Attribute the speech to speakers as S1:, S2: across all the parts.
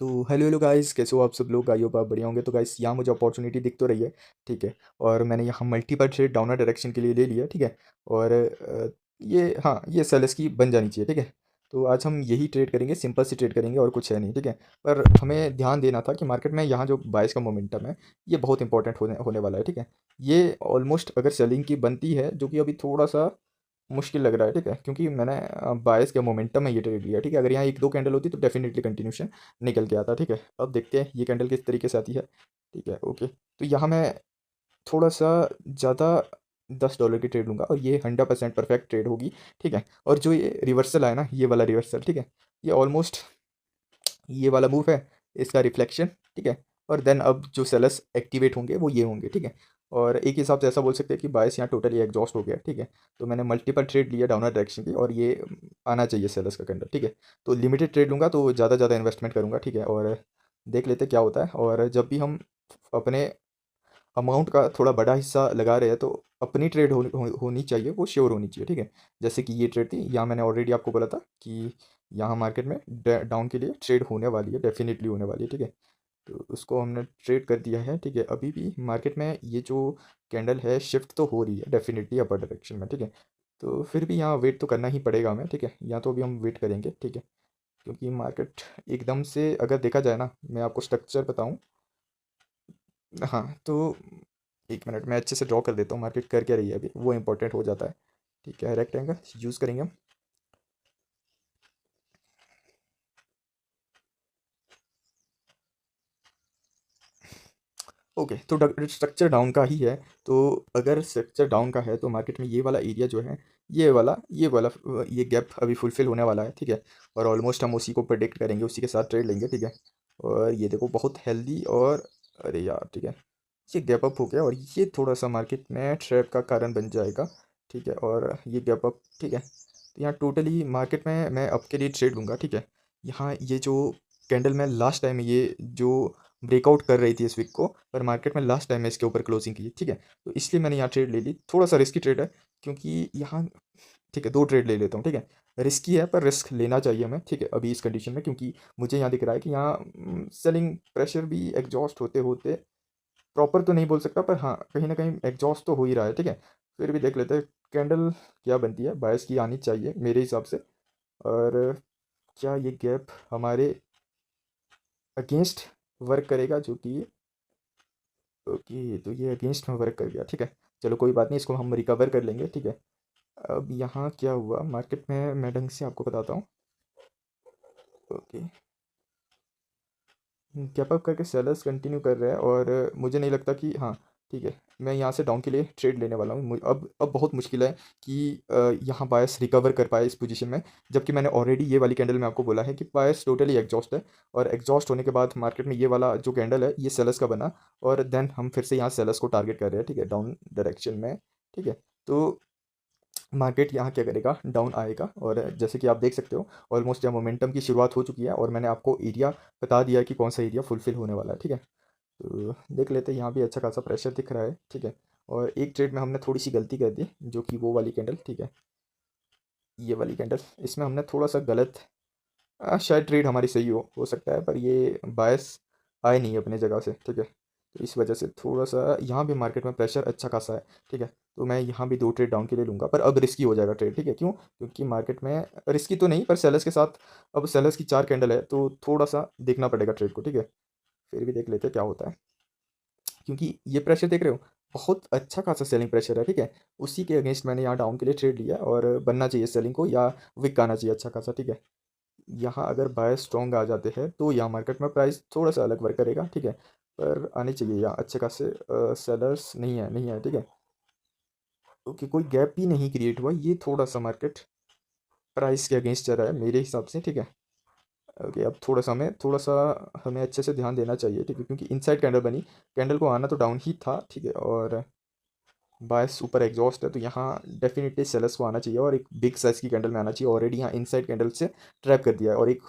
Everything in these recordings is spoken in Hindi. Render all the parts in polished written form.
S1: तो हेलो हेलो गाइस, कैसे हो आप सब लोग? आई होप आप बढ़िया होंगे। तो गाइस, यहाँ मुझे अपॉर्चुनिटी दिख तो रही है, ठीक है। और मैंने यहाँ मल्टीपल ट्रेड डाउनर डायरेक्शन के लिए ले लिया, ठीक है। और ये हाँ, ये सेल्स की बन जानी चाहिए, ठीक है। तो आज हम यही ट्रेड करेंगे, सिंपल सी ट्रेड करेंगे और कुछ है नहीं, ठीक है। पर हमें ध्यान देना था कि मार्केट में यहाँ जो बाइस का मोमेंटम है, ये बहुत इंपॉर्टेंट होने होने वाला है, ठीक है। ये ऑलमोस्ट अगर सेलिंग की बनती है, जो कि अभी थोड़ा सा मुश्किल लग रहा है, ठीक है, क्योंकि मैंने बायस के मोमेंटम में ये ट्रेड लिया, ठीक है। अगर यहाँ एक दो कैंडल होती तो डेफिनेटली कंटिन्यूशन निकल के आता, ठीक है। अब देखते हैं ये कैंडल किस तरीके से आती है, ठीक है। ओके, तो यहाँ मैं थोड़ा सा ज़्यादा $10 की ट्रेड लूँगा और ये 100% परफेक्ट ट्रेड होगी, ठीक है। और जो ये रिवर्सल आया ना, ये वाला रिवर्सल, ठीक है, ये ऑलमोस्ट ये वाला मूव है, इसका रिफ्लेक्शन, ठीक है। और देन अब जो सेलर्स एक्टिवेट होंगे वो ये होंगे, ठीक है। और एक हिसाब से ऐसा बोल सकते हैं कि बायस यहाँ टोटली एग्जॉस्ट हो गया, ठीक है। तो मैंने मल्टीपल ट्रेड लिया डाउनर डायरेक्शन की और ये आना चाहिए सेलर्स का कैंडल, ठीक है। तो लिमिटेड ट्रेड लूँगा तो ज़्यादा ज़्यादा इन्वेस्टमेंट करूँगा, ठीक है। और देख लेते क्या होता है। और जब भी हम अपने अमाउंट का थोड़ा बड़ा हिस्सा लगा रहे हैं तो अपनी ट्रेड होनी चाहिए, वो श्योर होनी चाहिए, ठीक है। जैसे कि ये ट्रेड थी, यहाँ मैंने ऑलरेडी आपको बोला था कि यहाँ मार्केट में डाउन के लिए ट्रेड होने वाली है, डेफिनेटली होने वाली है, ठीक है। तो उसको हमने ट्रेड कर दिया है, ठीक है। अभी भी मार्केट में ये जो कैंडल है शिफ्ट तो हो रही है डेफिनेटली अपर डायरेक्शन में, ठीक है। तो फिर भी यहाँ वेट तो करना ही पड़ेगा हमें, ठीक है। यहाँ तो अभी हम वेट करेंगे, ठीक है। क्योंकि मार्केट एकदम से अगर देखा जाए ना, मैं आपको स्ट्रक्चर बताऊँ। हाँ, तो एक मिनट मैं अच्छे से ड्रॉ कर देता हूँ मार्केट कर क्या रही है अभी, वो इंपॉर्टेंट हो जाता है, ठीक है। रेक्टेंगल यूज़ करेंगे हम। ओके, तो स्ट्रक्चर डाउन का ही है। तो अगर स्ट्रक्चर डाउन का है तो मार्केट में ये वाला एरिया जो है, ये वाला ये गैप अभी फुलफिल होने वाला है, ठीक है। और ऑलमोस्ट हम उसी को प्रेडिक्ट करेंगे, उसी के साथ ट्रेड लेंगे, ठीक है। और ये देखो बहुत हेल्दी और अरे यार, ठीक है, ये गैप अप हो गया और ये थोड़ा सा मार्केट में ट्रैप का कारण बन जाएगा, ठीक है। और ये गैप अप, ठीक है। तो यहाँ टोटली मार्केट में मैं अप के लिए ट्रेड लूँगा, ठीक है। यहाँ ये जो कैंडल में लास्ट टाइम ये जो ब्रेकआउट कर रही थी इस वीक को, पर मार्केट में लास्ट टाइम में इसके ऊपर क्लोजिंग की, ठीक है। तो इसलिए मैंने यहाँ ट्रेड ले ली, थोड़ा सा रिस्की ट्रेड है क्योंकि यहाँ, ठीक है, दो ट्रेड ले लेता हूँ, ठीक है। रिस्की है पर रिस्क लेना चाहिए हमें, ठीक है, अभी इस कंडीशन में, क्योंकि मुझे यहाँ दिख रहा है कि यहाँ सेलिंग प्रेशर भी एग्जॉस्ट होते होते, प्रॉपर तो नहीं बोल सकता पर हाँ, कहीं ना कहीं एग्जॉस्ट तो हो ही रहा है, ठीक है। फिर भी देख लेते हैं कैंडल क्या बनती है, बायस की आनी चाहिए मेरे हिसाब से। और क्या ये गैप हमारे अगेंस्ट वर्क करेगा, जो कि ओके, तो ये अगेंस्ट में वर्क कर गया, ठीक है। चलो कोई बात नहीं, इसको हम रिकवर कर लेंगे, ठीक है। अब यहाँ क्या हुआ मार्केट में, मैं ढंग से आपको बताता हूँ। ओके, कैप अप करके सेलर्स कंटिन्यू कर रहे हैं और मुझे नहीं लगता कि हाँ, ठीक है, मैं यहाँ से डाउन के लिए ट्रेड लेने वाला हूँ। अब बहुत मुश्किल है कि यहाँ बायस रिकवर कर पाए इस पोजीशन में, जबकि मैंने ऑलरेडी ये वाली कैंडल में आपको बोला है कि बायस टोटली एग्जॉस्ट है। और एग्जॉस्ट होने के बाद मार्केट में ये वाला जो कैंडल है ये सेलर्स का बना, और देन हम फिर से यहाँ सेलर्स को टारगेट कर रहे हैं, ठीक है, डाउन डायरेक्शन में, ठीक है। तो मार्केट यहाँ क्या करेगा, डाउन आएगा। और जैसे कि आप देख सकते हो ऑलमोस्ट यहाँ मोमेंटम की शुरुआत हो चुकी है और मैंने आपको एरिया बता दिया है कि कौन सा एरिया फुलफिल होने वाला है, ठीक है। तो देख लेते हैं, यहाँ भी अच्छा खासा प्रेशर दिख रहा है, ठीक है। और एक ट्रेड में हमने थोड़ी सी गलती कर दी, जो कि वो वाली कैंडल, ठीक है, ये वाली कैंडल, इसमें हमने थोड़ा सा गलत, शायद ट्रेड हमारी सही हो सकता है, पर ये बायस आए नहीं अपने जगह से, ठीक है। तो इस वजह से थोड़ा सा यहाँ भी मार्केट में प्रेशर अच्छा खासा है, ठीक है। तो मैं यहाँ भी दो ट्रेड डाउन के लिए लूँगा, पर अब रिस्की हो जाएगा ट्रेड, ठीक है। क्यों? क्योंकि मार्केट में रिस्की तो नहीं, पर सेलर्स के साथ, अब सेलर्स की चार कैंडल है तो थोड़ा सा देखना पड़ेगा ट्रेड को, ठीक है। फिर भी देख लेते हैं क्या होता है, क्योंकि ये प्रेशर देख रहे हो, बहुत अच्छा खासा सेलिंग प्रेशर है, ठीक है। उसी के अगेंस्ट मैंने यहाँ डाउन के लिए ट्रेड लिया और बनना चाहिए सेलिंग को, या विक आना चाहिए अच्छा खासा, ठीक है। यहाँ अगर बाय स्ट्रॉन्ग आ जाते हैं तो यहाँ मार्केट में प्राइस थोड़ा सा अलग वर्क करेगा, ठीक है। पर आने चाहिए यहाँ अच्छे खासे सेलर्स, नहीं है, ठीक है। ओके, कोई गैप भी नहीं क्रिएट हुआ, ये थोड़ा सा मार्केट प्राइस के अगेंस्ट चल रहा है मेरे हिसाब से, ठीक है। ओके, अब थोड़ा सा हमें अच्छे से ध्यान देना चाहिए, ठीक है, क्योंकि इनसाइड कैंडल बनी, कैंडल को आना तो डाउन ही था, ठीक है। और बायस ऊपर एग्जॉस्ट है तो यहाँ डेफिनेटली सेलर्स को आना चाहिए और एक बिग साइज की कैंडल में आना चाहिए। ऑलरेडी यहाँ इनसाइड कैंडल से ट्रैप कर दिया है और एक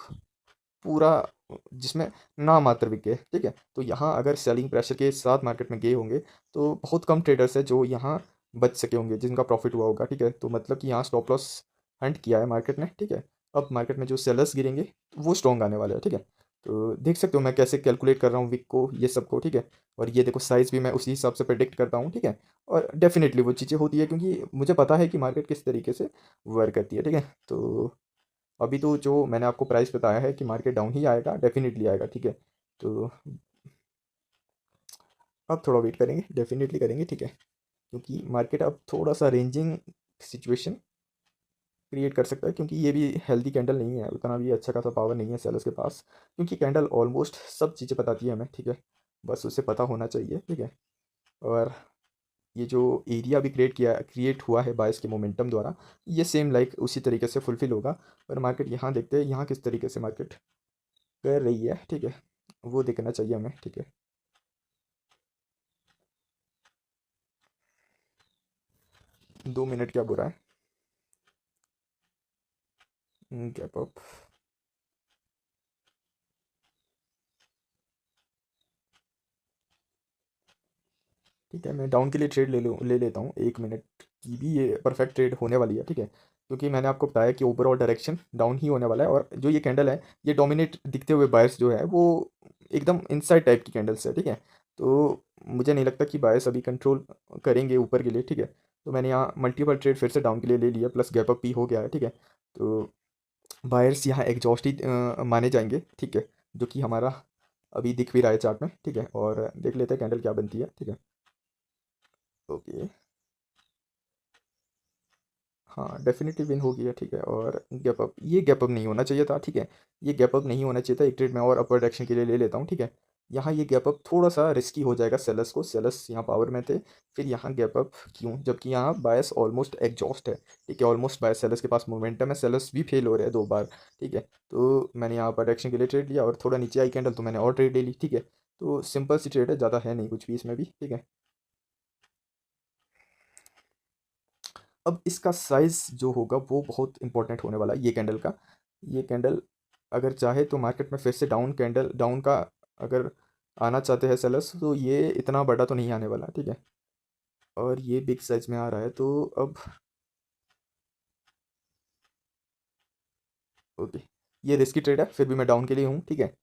S1: पूरा जिसमें ना मात्र बिके, ठीक है। तो यहाँ अगर सेलिंग प्रेशर के साथ मार्केट में गए होंगे तो बहुत कम ट्रेडर्स है जो यहाँ बच सके होंगे, जिनका प्रॉफिट हुआ होगा, ठीक है। तो मतलब कि यहाँ स्टॉप लॉस हंट किया है मार्केट ने, ठीक है। अब मार्केट में जो सेलर्स गिरेंगे वो स्ट्रॉन्ग आने वाले हैं, ठीक है। तो देख सकते हो मैं कैसे कैलकुलेट कर रहा हूँ विक को, ये सब को, ठीक है। और ये देखो साइज़ भी मैं उसी हिसाब से प्रेडिक्ट करता हूँ, ठीक है। और डेफिनेटली वो चीज़ें होती है क्योंकि मुझे पता है कि मार्केट किस तरीके से वर्क करती है, ठीक है। तो अभी तो जो मैंने आपको प्राइस बताया है कि मार्केट डाउन ही आएगा, डेफिनेटली आएगा, ठीक है। तो अब थोड़ा वेट करेंगे, डेफिनेटली करेंगे, ठीक है। क्योंकि मार्केट अब थोड़ा सा रेंजिंग सिचुएशन क्रिएट कर सकता है, क्योंकि ये भी हेल्दी कैंडल नहीं है, उतना भी अच्छा खासा पावर नहीं है सेलर्स के पास, क्योंकि कैंडल ऑलमोस्ट सब चीज़ें बताती है हमें, ठीक है। बस उसे पता होना चाहिए, ठीक है। और ये जो एरिया भी क्रिएट हुआ है बायस के मोमेंटम द्वारा, ये सेम लाइक उसी तरीके से फुलफिल होगा। पर मार्केट यहाँ देखते हैं, यहाँ किस तरीके से मार्केट कर रही है, ठीक है। वो देखना चाहिए हमें, ठीक है। 2 मिनट क्या बुरा है। Gap up. ठीक है, मैं डाउन के लिए ट्रेड ले लेता हूँ, 1 मिनट की भी ये परफेक्ट ट्रेड होने वाली है, ठीक है। क्योंकि मैंने आपको बताया कि ओवरऑल डायरेक्शन डाउन ही होने वाला है, और जो ये कैंडल है, ये डोमिनेट दिखते हुए बायर्स जो है वो एकदम इनसाइड टाइप की कैंडल्स है, ठीक है। तो मुझे नहीं लगता कि बायर्स अभी कंट्रोल करेंगे ऊपर के लिए, ठीक है। तो मैंने यहाँ मल्टीपल ट्रेड फिर से डाउन के लिए ले लिया, प्लस गैप अप भी हो गया है, ठीक है। तो बायर्स यहाँ एग्जॉस्टेड माने जाएंगे, ठीक है। जो कि हमारा अभी दिख भी रहा है चार्ट में, ठीक है। और देख लेते हैं कैंडल क्या बनती है, ठीक है। ओके। हाँ, डेफिनेटली विन हो गया, ठीक है। और गैप अप, ये गैप अप नहीं होना चाहिए था, ठीक है। ये गैप अप नहीं होना चाहिए था, एक ट्रेड मैं और अपर डायरेक्शन के लिए ले लेता हूँ, ठीक है। यहाँ ये गैप अप थोड़ा सा रिस्की हो जाएगा सेलर्स को, सेलर्स यहाँ पावर में थे, फिर यहाँ गैप अप क्यों, जबकि यहाँ बायस ऑलमोस्ट एग्जॉस्ट है, ठीक है। ऑलमोस्ट बायस सेलर्स के पास मोमेंटम है, सेलर्स भी फेल हो रहे हैं 2 बार, ठीक है। तो मैंने यहाँ अपर डायरेक्शन के लिए ट्रेड लिया, और थोड़ा नीचे आई कैंडल तो मैंने और ट्रेड ले ली, ठीक है। तो सिंपल सी ट्रेड है, ज़्यादा है नहीं कुछ भी इसमें भी, ठीक है। अब इसका साइज़ जो होगा वो बहुत इंपॉर्टेंट होने वाला है, ये कैंडल का। ये कैंडल अगर चाहे तो मार्केट में फिर से डाउन का अगर आना चाहते हैं सेलर्स, तो ये इतना बड़ा तो नहीं आने वाला, ठीक है। और ये बिग साइज में आ रहा है, तो अब ओके, ये रिस्की ट्रेड है, फिर भी मैं डाउन के लिए हूँ, ठीक है।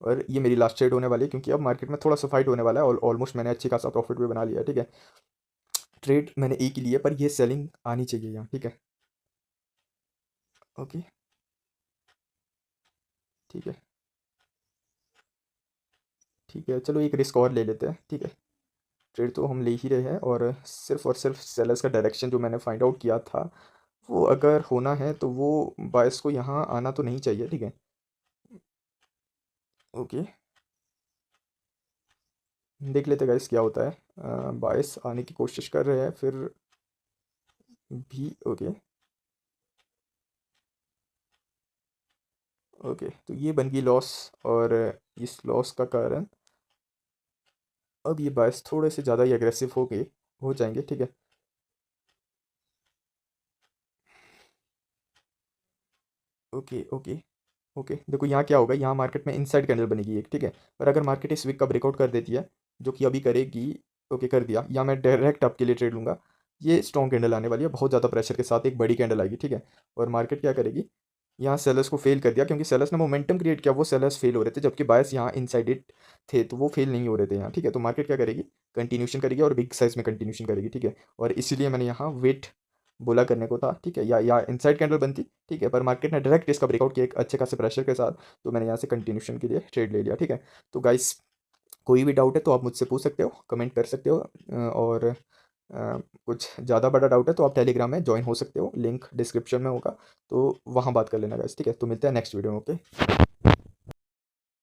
S1: और ये मेरी लास्ट ट्रेड होने वाली है, क्योंकि अब मार्केट में थोड़ा सा फाइट होने वाला है, और ऑलमोस्ट मैंने अच्छी खासा प्रॉफिट भी बना लिया है, ठीक है। ट्रेड मैंने एक ही लिया, पर ये सेलिंग आनी चाहिए यहाँ, ठीक है। ओके, ठीक है, ठीक है, चलो एक रिस्क और ले लेते हैं, ठीक है। ट्रेड तो हम ले ही रहे हैं, और सिर्फ सेलर्स का डायरेक्शन जो मैंने फाइंड आउट किया था, वो अगर होना है तो वो बायस को यहाँ आना तो नहीं चाहिए, ठीक है। ओके, देख लेते गाइस क्या होता है। बायस आने की कोशिश कर रहे हैं फिर भी। ओके, ओके, तो ये बन गई लॉस, और इस लॉस का कारण अब ये बायस थोड़े से ज़्यादा ही एग्रेसिव हो जाएंगे, ठीक है। ओके, ओके, ओके, देखो यहाँ क्या होगा, यहाँ मार्केट में इनसाइड कैंडल बनेगी एक, ठीक है। और अगर मार्केट इस वीक का ब्रेकआउट कर देती है, जो कि अभी करेगी, ओके कर दिया, या मैं डायरेक्ट आपके लिए ट्रेड लूँगा। ये स्ट्रॉन्ग कैंडल आने वाली है, बहुत ज़्यादा प्रेशर के साथ एक बड़ी कैंडल आएगी, ठीक है। और मार्केट क्या करेगी, यहाँ सेलर्स को फेल कर दिया, क्योंकि सेलर्स ने मोमेंटम क्रिएट किया, वो सेलर्स फेल हो रहे थे, जबकि बायर्स यहाँ इनसाइडेड थे, तो वो फेल नहीं हो रहे थे यहाँ, ठीक है। तो मार्केट क्या करेगी, कंटिन्यूशन करेगी, और बिग साइज में कंटिन्यूशन करेगी, ठीक है। और इसीलिए मैंने यहाँ वेट बोला करने को था, ठीक है, या इनसाइड कैंडल बनती, ठीक है। पर मार्केट ने डायरेक्ट इसका ब्रेकआउट किया एक अच्छे खासे प्रेशर के साथ, तो मैंने यहाँ से कंटिन्यूशन के लिए ट्रेड ले लिया, ठीक है। तो गाइस, कोई भी डाउट है तो आप मुझसे पूछ सकते हो, कमेंट कर सकते हो, और कुछ ज़्यादा बड़ा डाउट है तो आप टेलीग्राम में ज्वाइन हो सकते हो, लिंक डिस्क्रिप्शन में होगा, तो वहाँ बात कर लेना गाइस, ठीक है। तो मिलते हैं नेक्स्ट वीडियो में, ओके।